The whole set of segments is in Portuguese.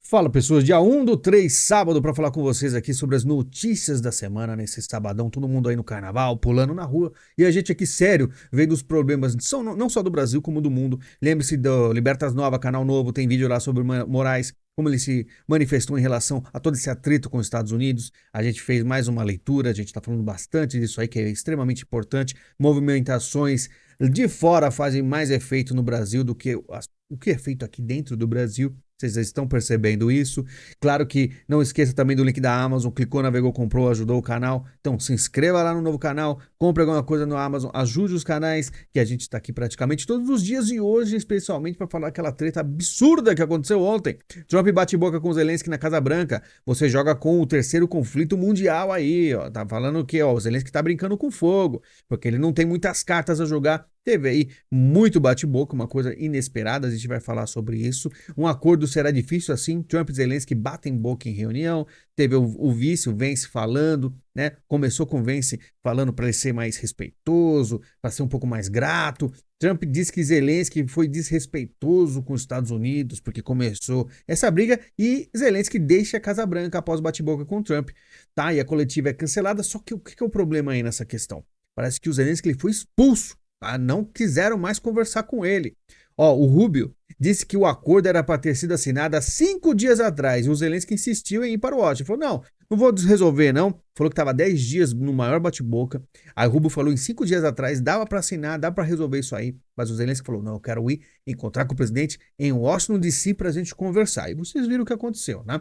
Fala pessoas, dia 1/3, sábado, para falar com vocês aqui sobre as notícias da semana, nesse sabadão, todo mundo aí no carnaval, pulando na rua, e a gente aqui sério, vendo os problemas, não só do Brasil, como do mundo. Lembre-se do Libertas Nova, canal novo, tem vídeo lá sobre Moraes, como ele se manifestou em relação a todo esse atrito com os Estados Unidos. A gente fez mais uma leitura, a gente está falando bastante disso aí, que é extremamente importante. Movimentações de fora fazem mais efeito no Brasil do que o que é feito aqui dentro do Brasil. Vocês estão percebendo isso? Claro que não esqueça também do link da Amazon. Clicou, navegou, comprou, ajudou o canal. Então se inscreva lá no novo canal, compre alguma coisa no Amazon, ajude os canais, que a gente está aqui praticamente todos os dias e hoje, especialmente para falar aquela treta absurda que aconteceu ontem. Trump bate boca com Zelensky na Casa Branca. Você joga com o terceiro conflito mundial aí, ó. Tá falando que o Zelensky tá brincando com fogo, porque ele não tem muitas cartas a jogar. Teve aí muito bate-boca, uma coisa inesperada, a gente vai falar sobre isso. Um acordo será difícil assim, Trump e Zelensky batem boca em reunião. Teve o vice, o Vance falando, né? Começou com o Vance falando para ele ser mais respeitoso, para ser um pouco mais grato. Trump disse que Zelensky foi desrespeitoso com os Estados Unidos porque começou essa briga e Zelensky deixa a Casa Branca após bate-boca com Trump, tá? E a coletiva é cancelada, só que o que é o problema aí nessa questão? Parece que o Zelensky ele foi expulso. Não quiseram mais conversar com ele. O Rubio disse que o acordo era para ter sido assinado há 5 dias atrás e o Zelensky insistiu em ir para o Washington. Falou, não vou resolver não. Falou que estava 10 dias no maior bate-boca. Aí o Rubio falou em 5 dias atrás, dava para assinar, dá para resolver isso aí. Mas o Zelensky falou, não, eu quero ir encontrar com o presidente em Washington DC para a gente conversar. E vocês viram o que aconteceu, né?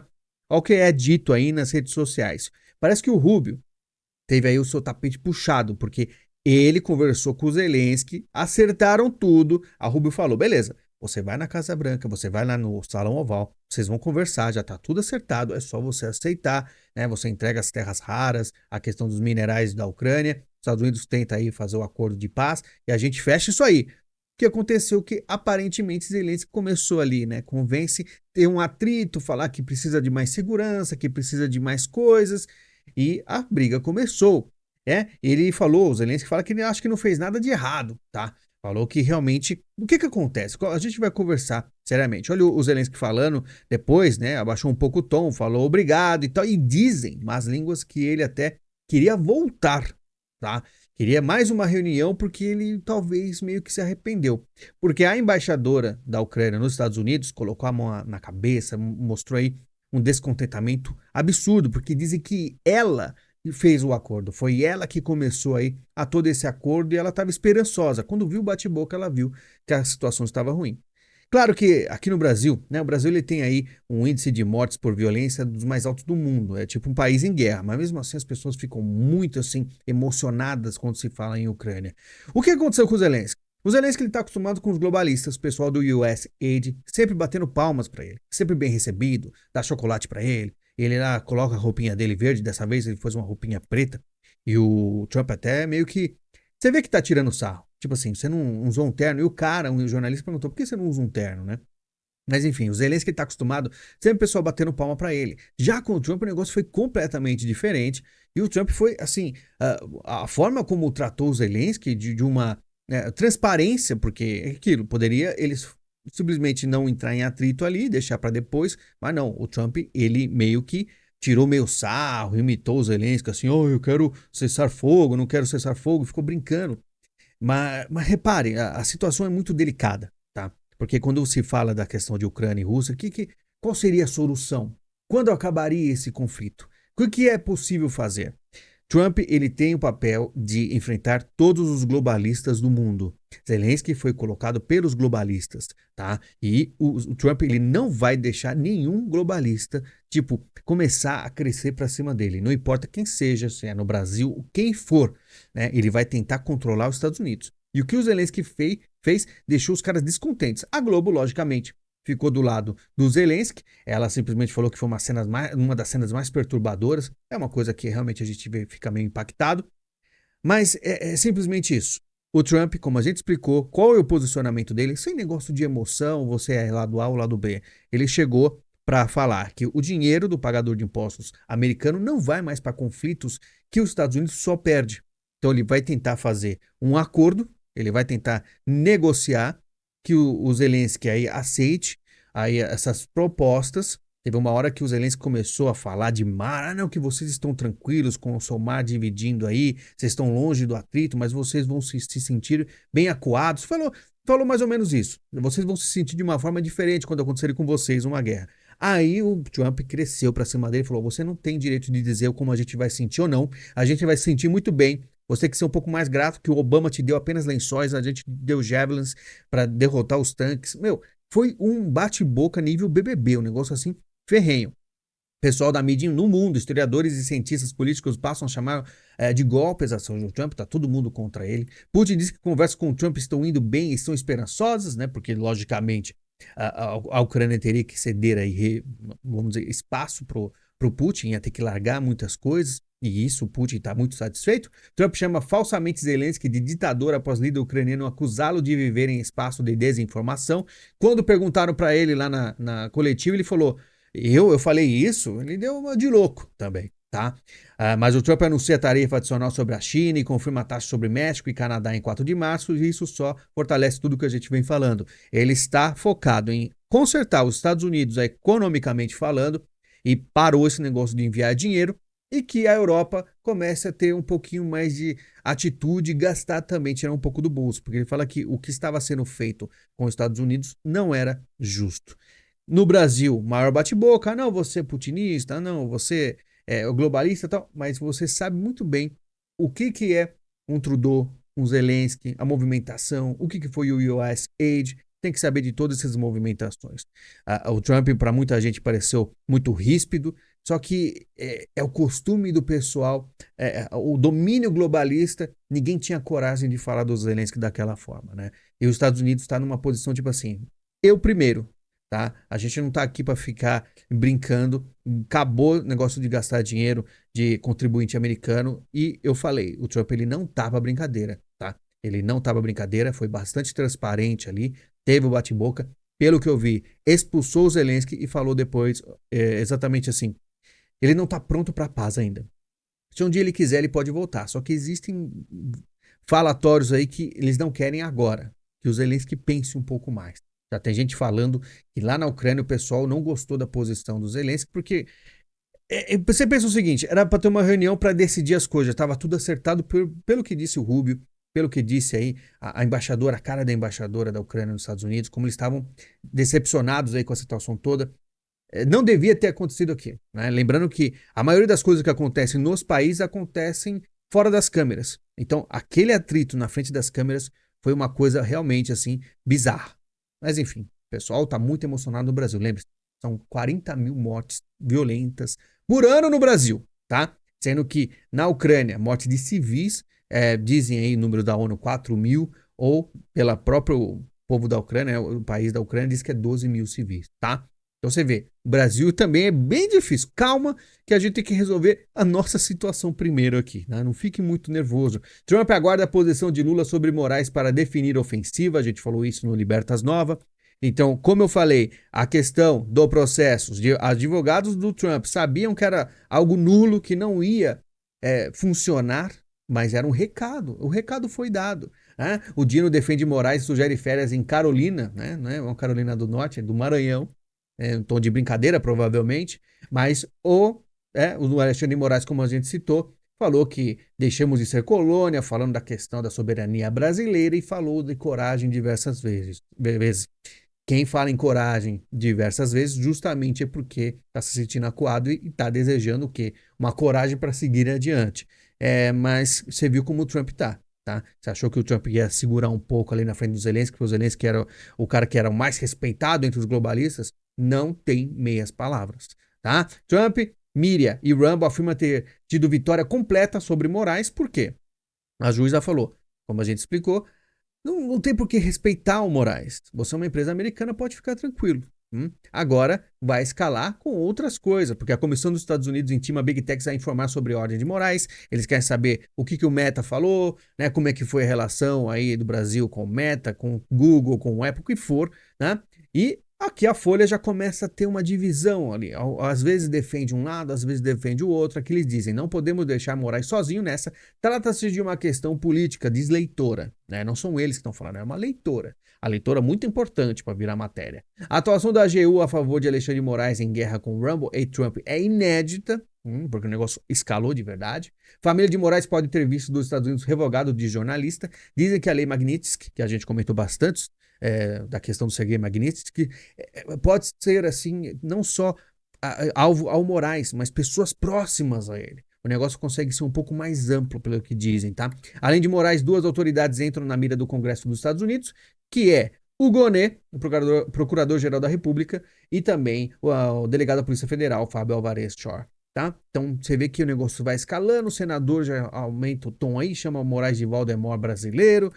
Olha o que é dito aí nas redes sociais. Parece que o Rubio teve aí o seu tapete puxado, porque ele conversou com o Zelensky, acertaram tudo. A Rubio falou, beleza, você vai na Casa Branca, você vai lá no Salão Oval, vocês vão conversar, já tá tudo acertado, é só você aceitar, né? Você entrega as terras raras, a questão dos minerais da Ucrânia, os Estados Unidos tenta aí fazer o acordo de paz e a gente fecha isso aí. O que aconteceu que aparentemente Zelensky começou ali, né? Convence ter um atrito, falar que precisa de mais segurança, que precisa de mais coisas, e a briga começou. Ele falou, o Zelensky fala que ele acha que não fez nada de errado, tá? Falou que realmente, o que acontece? A gente vai conversar seriamente. Olha o Zelensky falando depois, né? Abaixou um pouco o tom, falou obrigado e tal. E dizem más línguas que ele até queria voltar, tá? Queria mais uma reunião porque ele talvez meio que se arrependeu. Porque a embaixadora da Ucrânia nos Estados Unidos colocou a mão na cabeça, mostrou aí um descontentamento absurdo, porque dizem que ela fez o acordo, foi ela que começou aí a todo esse acordo e ela estava esperançosa. Quando viu o bate-boca, ela viu que a situação estava ruim. Claro que aqui no Brasil, né, o Brasil ele tem aí um índice de mortes por violência dos mais altos do mundo, é tipo um país em guerra, mas mesmo assim as pessoas ficam muito assim emocionadas quando se fala em Ucrânia. O que aconteceu com o Zelensky? O Zelensky ele está acostumado com os globalistas, o pessoal do USAID, sempre batendo palmas para ele, sempre bem recebido, dá chocolate para ele. Ele lá coloca a roupinha dele verde, dessa vez ele fez uma roupinha preta. E o Trump até meio que... Você vê que tá tirando sarro. Tipo assim, você não usou um terno. E o cara, um jornalista perguntou, por que você não usa um terno, né? Mas enfim, o Zelensky tá acostumado, sempre o pessoal batendo palma para ele. Já com o Trump o negócio foi completamente diferente. E o Trump foi, assim, a forma como tratou o Zelensky de uma transparência, porque é aquilo, poderia eles simplesmente não entrar em atrito ali, deixar para depois, mas não, o Trump, ele meio que tirou meio sarro, imitou o Zelensky, assim, eu quero cessar fogo, não quero cessar fogo, ficou brincando. Mas repare, a situação é muito delicada, tá? Porque quando se fala da questão de Ucrânia e Rússia, qual seria a solução? Quando acabaria esse conflito? O que é possível fazer? Trump ele tem o papel de enfrentar todos os globalistas do mundo. Zelensky foi colocado pelos globalistas, tá? E o Trump ele não vai deixar nenhum globalista, tipo, começar a crescer para cima dele. Não importa quem seja, se é no Brasil, quem for, né? Ele vai tentar controlar os Estados Unidos. E o que o Zelensky fez deixou os caras descontentes. A Globo, logicamente, ficou do lado do Zelensky. Ela simplesmente falou que foi uma das cenas mais perturbadoras. É uma coisa que realmente a gente fica meio impactado. Mas é simplesmente isso. O Trump, como a gente explicou, qual é o posicionamento dele? Sem negócio de emoção, você é lado A ou lado B. Ele chegou para falar que o dinheiro do pagador de impostos americano não vai mais para conflitos que os Estados Unidos só perde. Então ele vai tentar fazer um acordo, ele vai tentar negociar que o Zelensky aí aceite aí essas propostas Teve uma hora que o Zelensky começou a falar de mar. Ah, não, que vocês estão tranquilos com o seu mar dividindo aí, vocês estão longe do atrito, mas vocês vão se sentir bem acuados. Falou mais ou menos isso. Vocês vão se sentir de uma forma diferente quando acontecer com vocês uma guerra. Aí o Trump cresceu pra cima dele e falou: você não tem direito de dizer como a gente vai sentir ou não. A gente vai se sentir muito bem. Você tem que ser um pouco mais grato que o Obama te deu apenas lençóis, a gente deu javelins pra derrotar os tanques. Meu, foi um bate-boca nível BBB, um negócio assim ferrenho. Pessoal da mídia no mundo, historiadores e cientistas políticos passam a chamar de golpes a ação do Trump, tá todo mundo contra ele. Putin diz que conversas com o Trump estão indo bem e estão esperançosas, né? Porque, logicamente, a Ucrânia teria que ceder aí, vamos dizer, espaço pro Putin, ia ter que largar muitas coisas, e isso o Putin está muito satisfeito. Trump chama falsamente Zelensky de ditador após líder ucraniano acusá-lo de viver em espaço de desinformação. Quando perguntaram para ele lá na coletiva, ele falou: eu falei isso? Ele deu uma de louco também, tá? Mas o Trump anuncia a tarifa adicional sobre a China e confirma a taxa sobre México e Canadá em 4 de março, e isso só fortalece tudo que a gente vem falando. Ele está focado em consertar os Estados Unidos economicamente falando e parou esse negócio de enviar dinheiro, e que a Europa comece a ter um pouquinho mais de atitude e gastar também, tirar um pouco do bolso, porque ele fala que o que estava sendo feito com os Estados Unidos não era justo. No Brasil, maior bate-boca, não, você é putinista, não, você é globalista e tal, mas você sabe muito bem o que é um Trudeau, um Zelensky, a movimentação, o que foi o USAID, tem que saber de todas essas movimentações. O Trump, para muita gente, pareceu muito ríspido, só que é o costume do pessoal, o domínio globalista, ninguém tinha coragem de falar do Zelensky daquela forma, né? E os Estados Unidos está numa posição tipo assim, eu primeiro. Tá? A gente não tá aqui para ficar brincando. Acabou o negócio de gastar dinheiro de contribuinte americano. E eu falei, o Trump ele não tava brincadeira, tá? Ele não tava brincadeira, foi bastante transparente ali, teve o bate-boca. Pelo que eu vi, expulsou o Zelensky e falou depois exatamente assim: ele não tá pronto para paz ainda. Se um dia ele quiser, ele pode voltar. Só que existem falatórios aí que eles não querem agora, que o Zelensky pense um pouco mais. Já tem gente falando que lá na Ucrânia o pessoal não gostou da posição do Zelensky, porque você pensa o seguinte, era para ter uma reunião para decidir as coisas, estava tudo acertado pelo que disse o Rubio, pelo que disse aí a embaixadora, a cara da embaixadora da Ucrânia nos Estados Unidos, como eles estavam decepcionados aí com a situação toda. Não devia ter acontecido aqui, né? Lembrando que a maioria das coisas que acontecem nos países acontecem fora das câmeras. Então, aquele atrito na frente das câmeras foi uma coisa realmente assim bizarra. Mas enfim, o pessoal está muito emocionado no Brasil. Lembre-se, são 40 mil mortes violentas por ano no Brasil, tá? Sendo que na Ucrânia, morte de civis, dizem aí o número da ONU 4 mil, ou pela próprio povo da Ucrânia, o país da Ucrânia diz que é 12 mil civis, tá? Então você vê, o Brasil também é bem difícil. Calma que a gente tem que resolver a nossa situação primeiro aqui, né? Não fique muito nervoso. Trump aguarda a posição de Lula sobre Moraes para definir a ofensiva. A gente falou isso no Libertas Nova. Então, como eu falei, a questão do processo, os advogados do Trump sabiam que era algo nulo, que não ia funcionar, mas era um recado. O recado foi dado. Né? O Dino defende Moraes e sugere férias em Carolina, né? Não é uma Carolina do Norte, é do Maranhão. Um tom de brincadeira, provavelmente, mas o Alexandre de Moraes, como a gente citou, falou que deixamos de ser colônia, falando da questão da soberania brasileira e falou de coragem diversas vezes. Quem fala em coragem diversas vezes, justamente é porque está se sentindo acuado e está desejando o quê? Uma coragem para seguir adiante. Mas você viu como o Trump tá? Você achou que o Trump ia segurar um pouco ali na frente do Zelensky, porque o Zelensky era o cara que era o mais respeitado entre os globalistas? Não tem meias palavras, tá? Trump, Miriam e Rambo afirmam ter tido vitória completa sobre Moraes, por quê? A juíza falou, como a gente explicou, não tem por que respeitar o Moraes. Você é uma empresa americana, pode ficar tranquilo. Agora vai escalar com outras coisas, porque a Comissão dos Estados Unidos intima a Big Techs a informar sobre a ordem de Moraes. Eles querem saber o que o Meta falou, né? Como é que foi a relação aí do Brasil com o Meta, com o Google, com o Apple, o que for, né? E Aqui a Folha já começa a ter uma divisão ali. Às vezes defende um lado, às vezes defende o outro. Aqui eles dizem: não podemos deixar Moraes sozinho nessa. Trata-se de uma questão política, diz leitora. Né? Não são eles que estão falando, é uma leitora. A leitora muito importante para virar matéria. A atuação da AGU a favor de Alexandre de Moraes em guerra com Rumble e Trump é inédita, porque o negócio escalou de verdade. Família de Moraes pode ter visto dos Estados Unidos revogado de jornalista. Dizem que a lei Magnitsky, que a gente comentou bastante, da questão do Sergei Magnitsky, pode ser assim, não só alvo ao Moraes, mas pessoas próximas a ele. O negócio consegue ser um pouco mais amplo, pelo que dizem, tá? Além de Moraes, duas autoridades entram na mira do Congresso dos Estados Unidos, que é o Gonê, o Procurador-Geral da República, e também o delegado da Polícia Federal, Fábio Alvarez Shore. Tá? Então você vê que o negócio vai escalando, o senador já aumenta o tom aí, chama o Moraes de Valdemar brasileiro,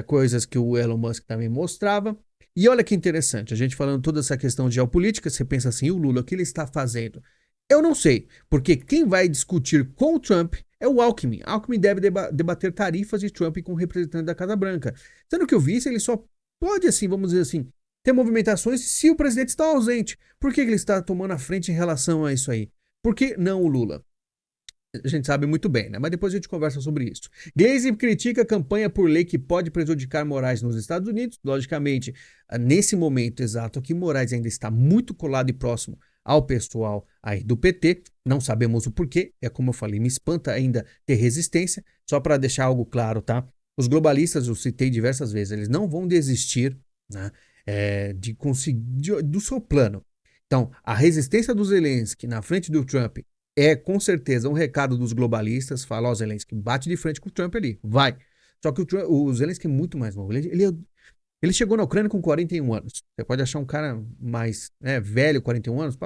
coisas que o Elon Musk também mostrava. E olha que interessante, a gente falando toda essa questão de geopolítica, você pensa assim, o Lula, o que ele está fazendo? Eu não sei, porque quem vai discutir com o Trump é o Alckmin. Alckmin deve debater tarifas de Trump com o representante da Casa Branca. Sendo que eu vi, ele só pode, assim, vamos dizer assim, ter movimentações se o presidente está ausente. Por que ele está tomando a frente em relação a isso aí? Por que não o Lula? A gente sabe muito bem, né? Mas depois a gente conversa sobre isso. Gleisi critica a campanha por lei que pode prejudicar Moraes nos Estados Unidos. Logicamente, nesse momento exato aqui, Moraes ainda está muito colado e próximo ao pessoal aí do PT. Não sabemos o porquê. É como eu falei, me espanta ainda ter resistência. Só para deixar algo claro, tá? Os globalistas, eu citei diversas vezes, eles não vão desistir, né, de conseguir do seu plano. Então, a resistência do Zelensky na frente do Trump é com certeza um recado dos globalistas. Fala, ó, Zelensky, bate de frente com o Trump ali, vai. Só que o Zelensky é muito mais novo. Ele chegou na Ucrânia com 41 anos. Você pode achar um cara mais velho, 41 anos,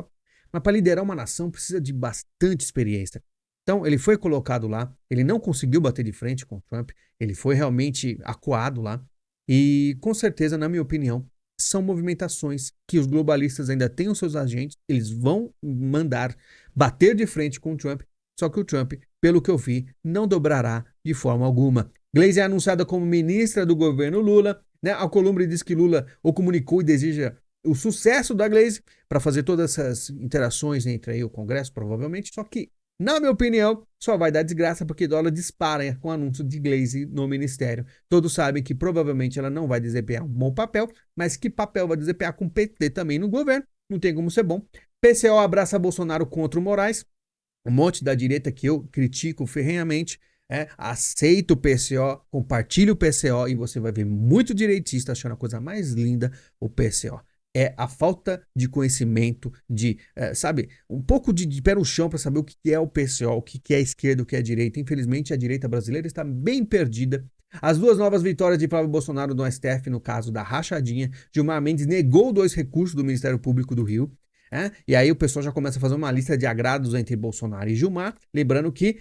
mas para liderar uma nação precisa de bastante experiência. Então, ele foi colocado lá, ele não conseguiu bater de frente com o Trump, ele foi realmente acuado lá. E, com certeza, na minha opinião, são movimentações que os globalistas ainda têm os seus agentes, eles vão mandar bater de frente com o Trump, só que o Trump, pelo que eu vi, não dobrará de forma alguma. Gleisi é anunciada como ministra do governo Lula, né? A Alcolumbre diz que Lula o comunicou e deseja o sucesso da Gleisi para fazer todas essas interações entre aí o Congresso, provavelmente, só que, na minha opinião, só vai dar desgraça porque dólar dispara com o anúncio de Gleisi no ministério. Todos sabem que provavelmente ela não vai desempenhar um bom papel, mas que papel vai desempenhar com o PT também no governo? Não tem como ser bom. PCO abraça Bolsonaro contra o Moraes. Um monte da direita que eu critico ferrenhamente. Aceita o PCO, compartilha o PCO e você vai ver muito direitista achando a coisa mais linda o PCO. É a falta de conhecimento, sabe, um pouco de pé no chão para saber o que é o PCO, o que é a esquerda, o que é a direita. Infelizmente, a direita brasileira está bem perdida. As duas novas vitórias de Flávio Bolsonaro no STF, no caso da rachadinha, Gilmar Mendes negou 2 recursos do Ministério Público do Rio. E aí o pessoal já começa a fazer uma lista de agrados entre Bolsonaro e Gilmar, lembrando que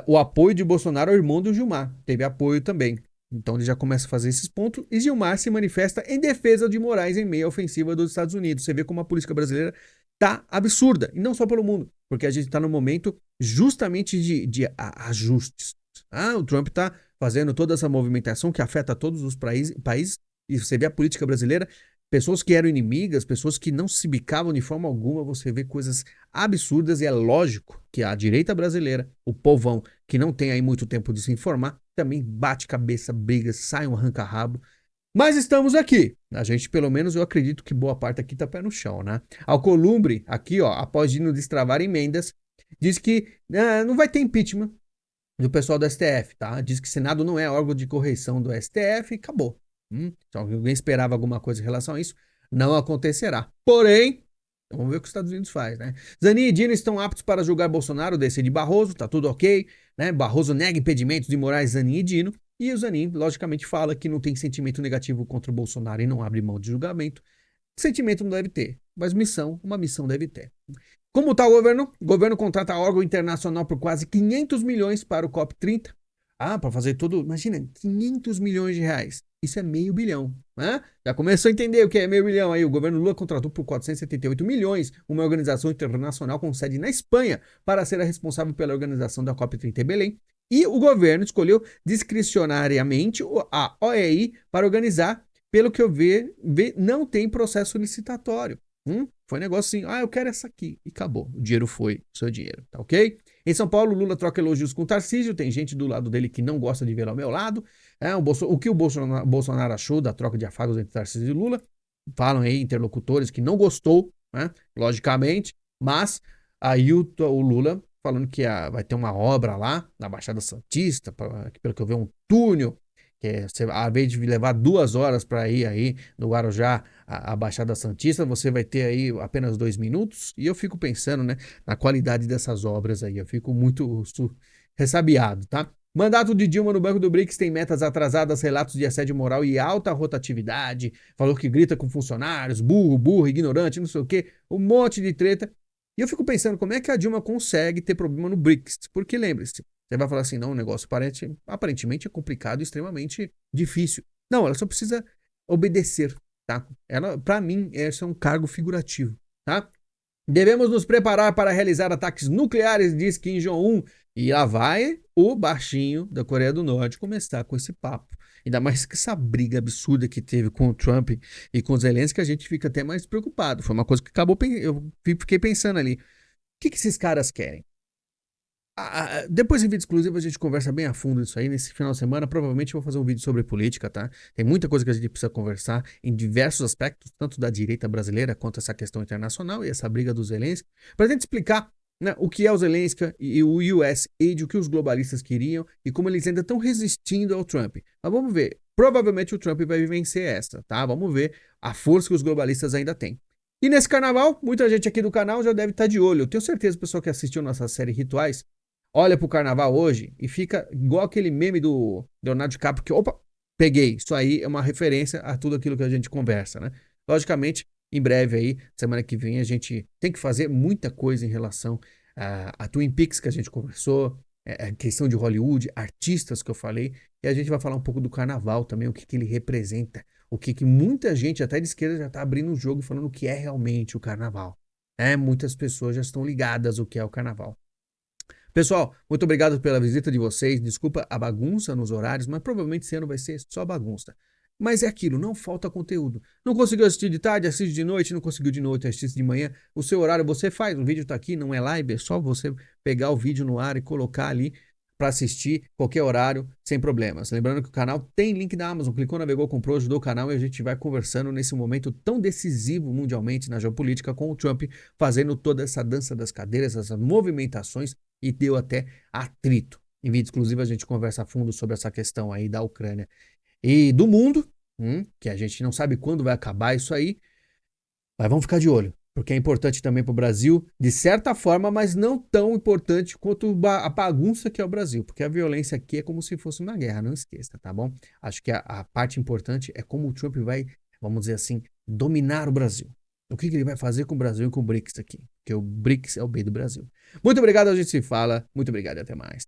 o apoio de Bolsonaro é o irmão do Gilmar, teve apoio também. Então ele já começa a fazer esses pontos e Gilmar se manifesta em defesa de Moraes em meio à ofensiva dos Estados Unidos. Você vê como a política brasileira tá absurda, e não só pelo mundo, porque a gente está no momento justamente de ajustes. O Trump está fazendo toda essa movimentação que afeta todos os países, e você vê a política brasileira, pessoas que eram inimigas, pessoas que não se bicavam de forma alguma, você vê coisas absurdas, e é lógico que a direita brasileira, o povão que não tem aí muito tempo de se informar, também bate cabeça, briga, sai um arranca-rabo. Mas estamos aqui. A gente, pelo menos, eu acredito que boa parte aqui tá pé no chão, né? Alcolumbre, aqui, ó, após de destravar emendas, diz que não vai ter impeachment do pessoal do STF, tá? Diz que Senado não é órgão de correição do STF e acabou. Se alguém esperava alguma coisa em relação a isso, não acontecerá. Porém, vamos ver o que os Estados Unidos faz, né? Zanin e Dino estão aptos para julgar Bolsonaro, decide Barroso, tá tudo ok, né? Barroso nega impedimentos de Moraes, Zanin e Dino, e o Zanin, logicamente, fala que não tem sentimento negativo contra o Bolsonaro e não abre mão de julgamento. Sentimento não deve ter, mas uma missão deve ter. Como está o governo? O governo contrata órgão internacional por quase 500 milhões para o COP30. Para fazer tudo, imagina, 500 milhões de reais. Isso é meio bilhão, né? Já começou a entender o que é meio bilhão aí. O governo Lula contratou por 478 milhões uma organização internacional com sede na Espanha para ser a responsável pela organização da COP30 em Belém. E o governo escolheu discricionariamente a OEI para organizar pelo que eu não tem processo licitatório. Foi um negócio assim, eu quero essa aqui, e acabou. O dinheiro foi o seu dinheiro, tá ok? Em São Paulo, Lula troca elogios com o Tarcísio, tem gente do lado dele que não gosta de ver ao meu lado. O que o Bolsonaro achou da troca de afagos entre Tarcísio e Lula? Falam aí interlocutores que não gostou, né? Logicamente, mas aí o Lula falando que vai ter uma obra lá na Baixada Santista, pelo que eu vi, um túnel, que ao invés de levar 2 horas para ir aí no Guarujá a Baixada Santista, você vai ter aí apenas 2 minutos. E eu fico pensando, né, na qualidade dessas obras aí. Eu fico muito ressabiado, tá? Mandato de Dilma no Banco do BRICS tem metas atrasadas, relatos de assédio moral e alta rotatividade. Falou que grita com funcionários, burro, ignorante, não sei o quê. Um monte de treta. E eu fico pensando como é que a Dilma consegue ter problema no BRICS. Porque lembre-se, você vai falar assim, não, o negócio aparentemente é complicado e extremamente difícil. Não, ela só precisa obedecer, tá? Para mim, esse é um cargo figurativo, tá? Devemos nos preparar para realizar ataques nucleares, diz Kim Jong-un. E lá vai o baixinho da Coreia do Norte começar com esse papo. Ainda mais que essa briga absurda que teve com o Trump e com os Zelensky, a gente fica até mais preocupado. Foi uma coisa que eu fiquei pensando ali. O que esses caras querem? Depois em vídeo exclusivo a gente conversa bem a fundo isso aí. Nesse final de semana, provavelmente eu vou fazer um vídeo sobre política, tá? Tem muita coisa que a gente precisa conversar em diversos aspectos, tanto da direita brasileira quanto essa questão internacional e essa briga dos Zelensky, pra gente explicar, né, o que é o Zelensky e o US Aid, o que os globalistas queriam e como eles ainda estão resistindo ao Trump. Mas vamos ver. Provavelmente o Trump vai vencer essa, tá? Vamos ver a força que os globalistas ainda têm. E nesse carnaval, muita gente aqui do canal já deve estar de olho. Eu tenho certeza, pessoal que assistiu nossa série Rituais, olha pro carnaval hoje e fica igual aquele meme do Leonardo DiCaprio que, opa, peguei. Isso aí é uma referência a tudo aquilo que a gente conversa, né? Logicamente, em breve aí, semana que vem, a gente tem que fazer muita coisa em relação a Twin Peaks que a gente conversou, a questão de Hollywood, artistas que eu falei, e a gente vai falar um pouco do carnaval também, o que ele representa, o que muita gente, até de esquerda, já tá abrindo o jogo e falando o que é realmente o carnaval. Muitas pessoas já estão ligadas o que é o carnaval. Pessoal, muito obrigado pela visita de vocês. Desculpa a bagunça nos horários, mas provavelmente esse ano vai ser só bagunça. Mas é aquilo, não falta conteúdo. Não conseguiu assistir de tarde, assiste de noite. Não conseguiu de noite, assiste de manhã. O seu horário você faz, o vídeo tá aqui, não é live, é só você pegar o vídeo no ar e colocar ali para assistir qualquer horário, sem problemas. Lembrando que o canal tem link da Amazon, clicou, navegou, comprou, ajudou o canal e a gente vai conversando nesse momento tão decisivo mundialmente na geopolítica com o Trump, fazendo toda essa dança das cadeiras, essas movimentações e deu até atrito. Em vídeo exclusivo a gente conversa a fundo sobre essa questão aí da Ucrânia e do mundo, que a gente não sabe quando vai acabar isso aí, mas vamos ficar de olho, porque é importante também para o Brasil, de certa forma, mas não tão importante quanto a bagunça que é o Brasil, porque a violência aqui é como se fosse uma guerra, não esqueça, tá bom? Acho que a parte importante é como o Trump vai, vamos dizer assim, dominar o Brasil. O que ele vai fazer com o Brasil e com o BRICS aqui? Porque o BRICS é o B do Brasil. Muito obrigado, a gente se fala. Muito obrigado e até mais.